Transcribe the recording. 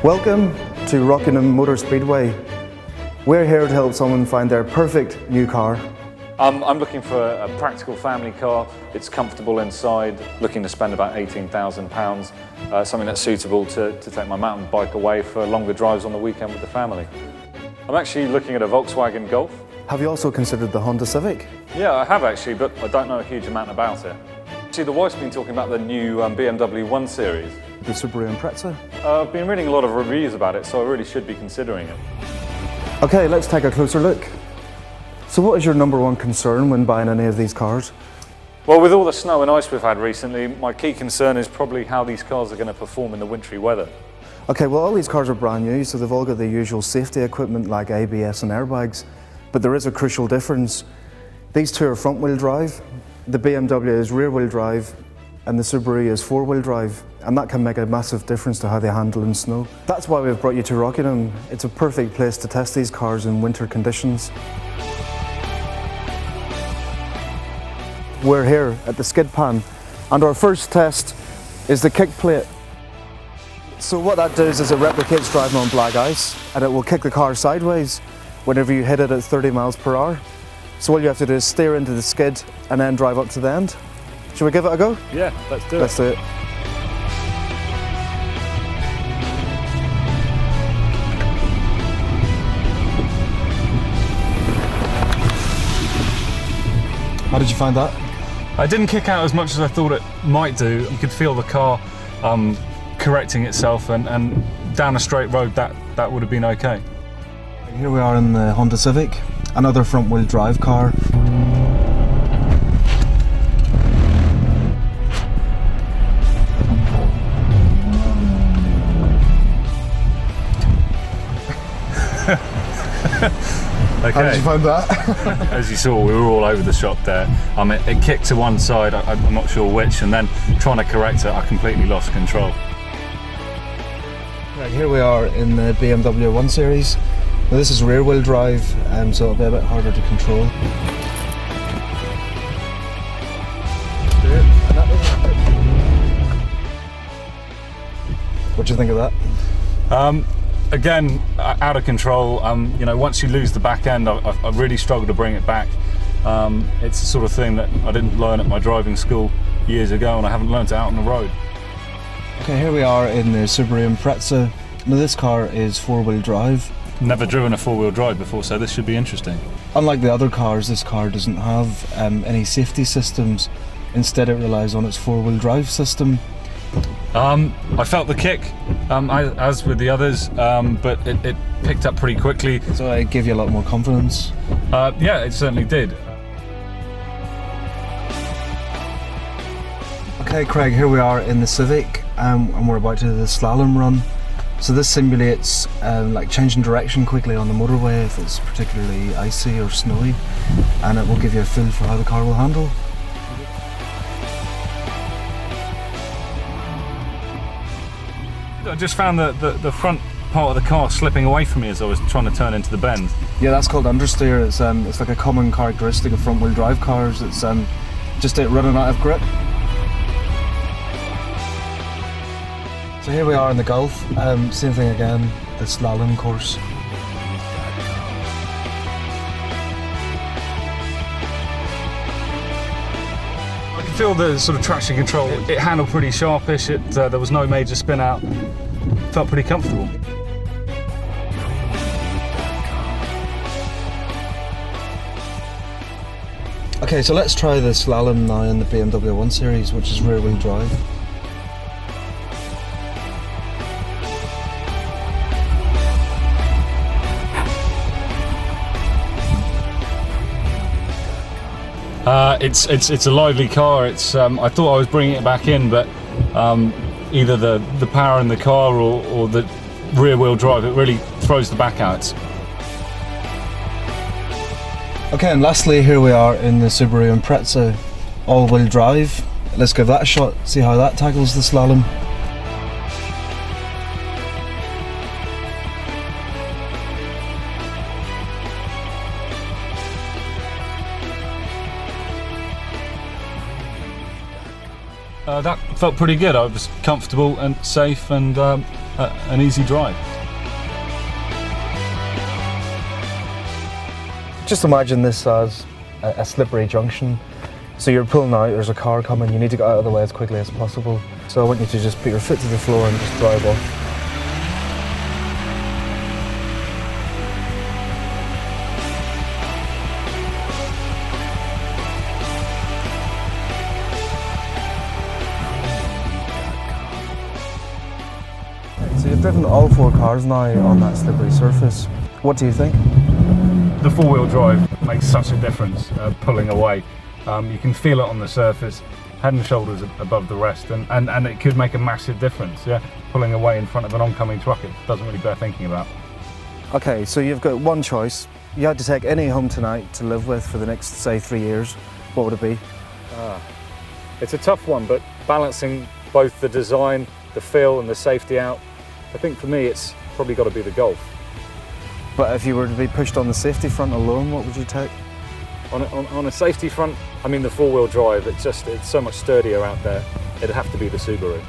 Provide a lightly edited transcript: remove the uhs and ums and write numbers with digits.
Welcome to Rockingham Motor Speedway. We're here to help someone find their perfect new car. I'm looking for a practical family car. It's comfortable inside, looking to spend about £18,000, something that's suitable to take my mountain bike away for longer drives on the weekend with the family. I'm actually looking at a Volkswagen Golf. Have you also considered the Honda Civic? Yeah, I have actually, but I don't know a huge amount about it. See, the wife's been talking about the new BMW 1 Series. The Subaru Impreza? I've been reading a lot of reviews about it, so I really should be considering it. Okay, let's take a closer look. So what is your number one concern when buying any of these cars? Well, with all the snow and ice we've had recently, my key concern is probably how these cars are going to perform in the wintry weather. Okay, well all these cars are brand new, so they've all got the usual safety equipment like ABS and airbags, but there is a crucial difference. These two are front-wheel drive, the BMW is rear-wheel drive, and the Subaru is four-wheel drive, and that can make a massive difference to how they handle in snow. That's why we've brought you to Rockingham. It's a perfect place to test these cars in winter conditions. We're here at the skid pan, and our first test is the kick plate. So what that does is it replicates driving on black ice, and it will kick the car sideways whenever you hit it at 30 miles per hour. So all you have to do is steer into the skid and then drive up to the end. Shall we give it a go? Yeah, let's do it. Let's do it. How did you find that? It didn't kick out as much as I thought it might do. You could feel the car correcting itself, and down a straight road that would have been okay. Here we are in the Honda Civic, another front-wheel drive car. Okay. How did you find that? As you saw, we were all over the shop there. It kicked to one side, I'm not sure which, and then trying to correct it, I completely lost control. Right, here we are in the BMW 1 Series. Now this is rear-wheel drive, so it'll be a bit harder to control. What do you think of that? Again, out of control. You know, once you lose the back end, I really struggled to bring it back. It's the sort of thing that I didn't learn at my driving school years ago, and I haven't learned it out on the road. Okay, here we are in the Subaru Impreza. Now this car is four-wheel drive. Never driven a four-wheel drive before, so this should be interesting. Unlike the other cars, this car doesn't have any safety systems. Instead, it relies on its four-wheel drive system. I felt the kick, as with the others, but it picked up pretty quickly. So it gave you a lot more confidence? Yeah, it certainly did. Okay, Craig, here we are in the Civic, and we're about to do the slalom run. So this simulates like changing direction quickly on the motorway if it's particularly icy or snowy, and it will give you a feel for how the car will handle. I just found the front part of the car slipping away from me as I was trying to turn into the bend. Yeah, that's called understeer. It's like a common characteristic of front-wheel drive cars. It's just it running out of grip. So here we are in the Golf. Same thing again, the slalom course. I could feel the sort of traction control. It handled pretty sharpish. There was no major spin out. Felt pretty comfortable. Okay, so let's try the slalom now in the BMW 1 Series, which is rear-wheel drive. It's a lively car. I thought I was bringing it back in, but either the power in the car or the rear-wheel drive, it really throws the back out. Okay, and lastly, here we are in the Subaru Impreza all-wheel drive. Let's give that a shot, see how that tackles the slalom. That felt pretty good. I was comfortable and safe, and an easy drive. Just imagine this as a slippery junction. So you're pulling out, there's a car coming, you need to get out of the way as quickly as possible. So I want you to just put your foot to the floor and just drive off. So you've driven all 4 cars now on that slippery surface. What do you think? The four-wheel drive makes such a difference pulling away. You can feel it on the surface, head and shoulders above the rest, and it could make a massive difference. Yeah, pulling away in front of an oncoming truck, it doesn't really bear thinking about. Okay, so you've got one choice. You had to take any home tonight to live with for the next, say, 3 years. What would it be? It's a tough one, but balancing both the design, the feel and the safety out, I think for me it's probably got to be the Golf. But if you were to be pushed on the safety front alone, what would you take? On a safety front, I mean the four-wheel drive, it's so much sturdier out there, it'd have to be the Subaru.